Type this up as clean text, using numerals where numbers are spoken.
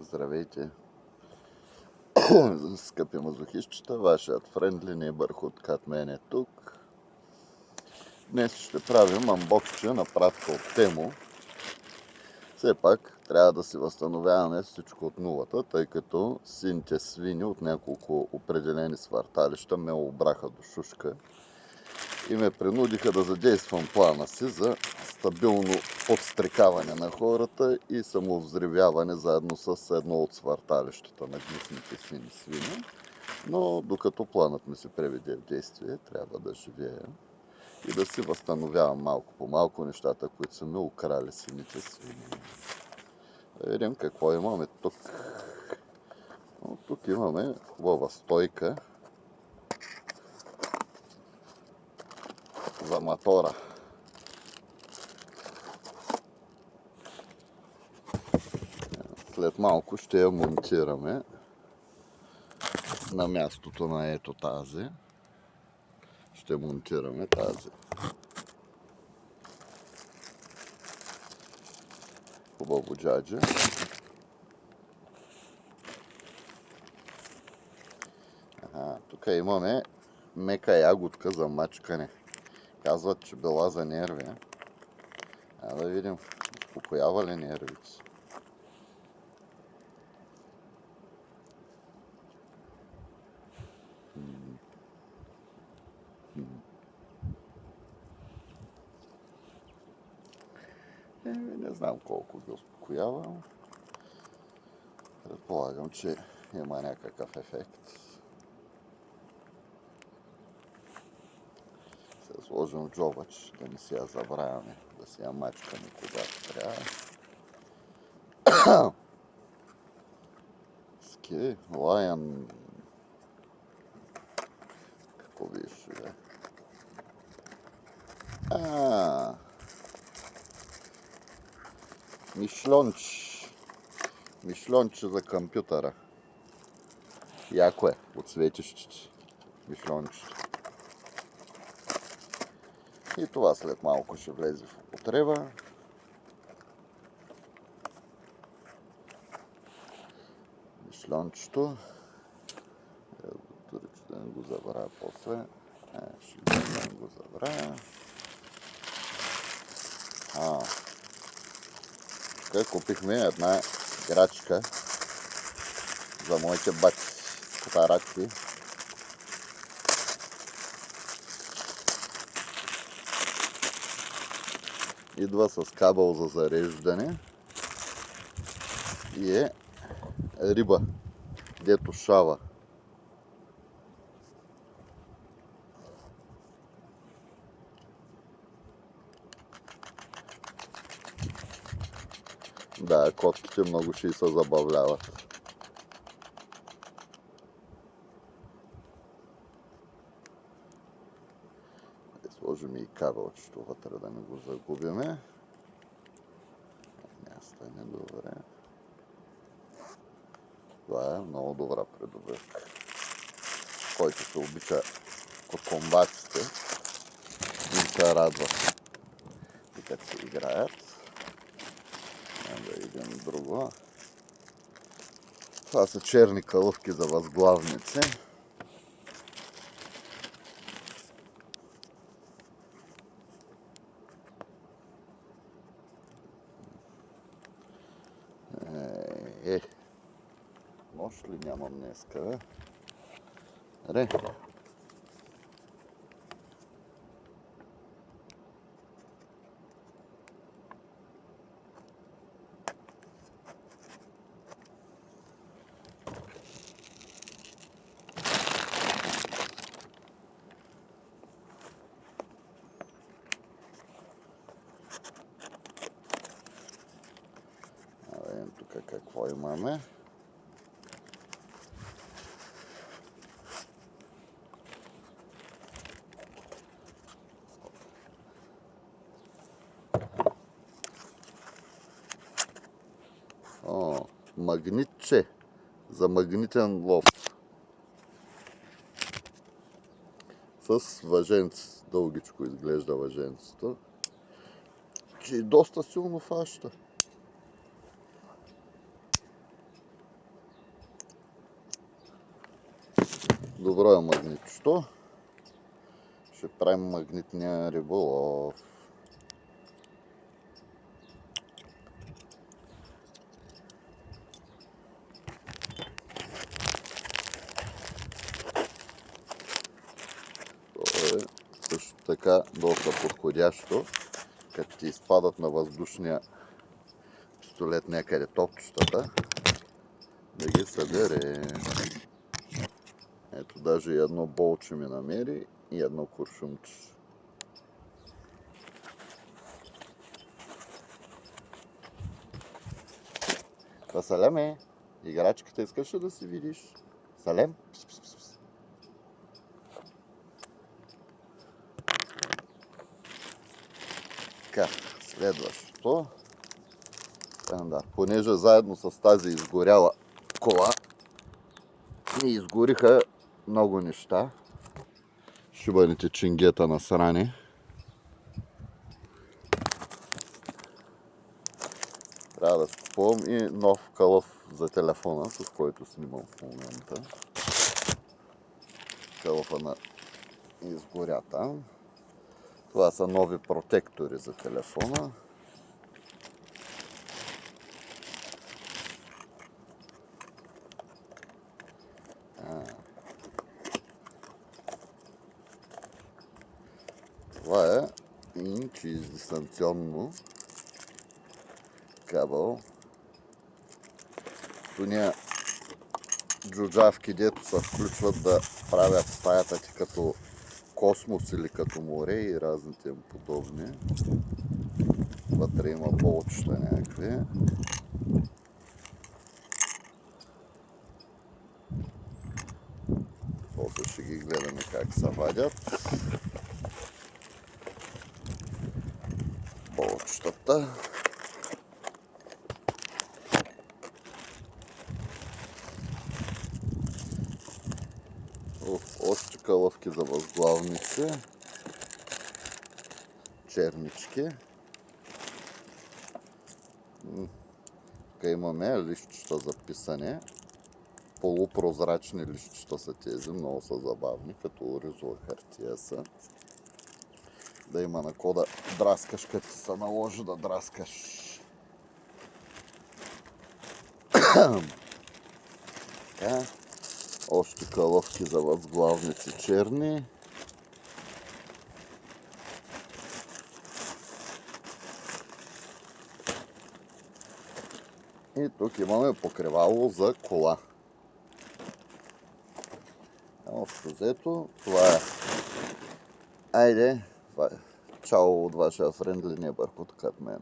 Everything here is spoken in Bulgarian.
Здравейте, скъпи мазохистчета, вашият френдли нейбърхуд Катмен е тук. Днес ще правим анбоксче на пратка от Тему. Все пак трябва да си възстановяваме всичко от нулата, тъй като сините свини от няколко определени сварталища ме обраха до шушка и ме принудиха да задействам плана си за стабилно подстрекаване на хората и самовзривяване заедно с едно от сварталищата на гнусните свини. Но докато планът ми се преведе в действие, трябва да живея и да си възстановявам малко по малко нещата, които са ме украли сините свини. Да видим какво имаме тук. Тук имаме хубава стойка за мотора. След малко ще я монтираме на мястото на ето тази. Ще монтираме тази. Хубаво джадже. Тук имаме мека ягодка за мачкане. Казват, че била за нерви. Да видим, успокоява ли нервите. Не знам колко ги успокоява. Предполагам, че има някакъв ефект. Се сложим в джобач, да не си я забравяме, да си я мачкаме когато трябва. Ски, лайън. Какво виж, бе? Мишлонче за компютъра. Яко е, отсветищите. Мишлончето. И това след малко ще влезе в употреба. Мишлончето. Дори че да не го забравя после. Ще да не го забравя. Тук купихме една играчка за моите бати, катаракти. Идва с кабел за зареждане и е риба, дето шава. Да, котките много ще и се забавляват. Сложим и кабелчето вътре, да не го загубиме. Не стане добре. Това е много добра придобивка. Който се обича коткомбаците, им се радва и като се играят. Да видим друго. Това са черни калъвки за възглавници. Нощ ли нямам днеска, бе? Ре. Да видим тук какво имаме. Магнитче за магнитен лов с въженци. Дългичко изглежда въженцето, че доста силно фаща. Добро е магнитчето. Ще правим магнитния риболов. Това е също така доста подходящо, като ти изпадат на въздушния пистолет някъде топчетата, да ги събере. Ето, даже и едно болче ми намери и едно куршумче. Това Салем е. Играчката искаш ли да си видиш? Салем? Пс, пс, пс, пс. Така, следващото. Да, понеже заедно с тази изгоряла кола ни изгориха много неща. Шибаните чингета насрани. Трябва да си купувам и нов кълъв за телефона, с който снимам в момента. Кълъфа на изгоря там. Това са нови протектори за телефона. Това е инч дистанционно кабел. Тоня джуджавки, дето се включват да правят стаята ти като космос или като море и разните им подобни. Вътре има болчета някакви. После ще ги гледаме как се вадят. Болчетата. Още кълъвки за възглавници. Чернички. Тук имаме листчета за писане. Полупрозрачни листчета са тези, много са забавни, като оризова хартия са. Да има на кода драскаш, като ти се наложи да драскаш. Така. Още кълъвки за възглавници черни. И тук имаме покривало за кола. Общо взето, това е. Айде, чао от вашия френдли небърхот като мен.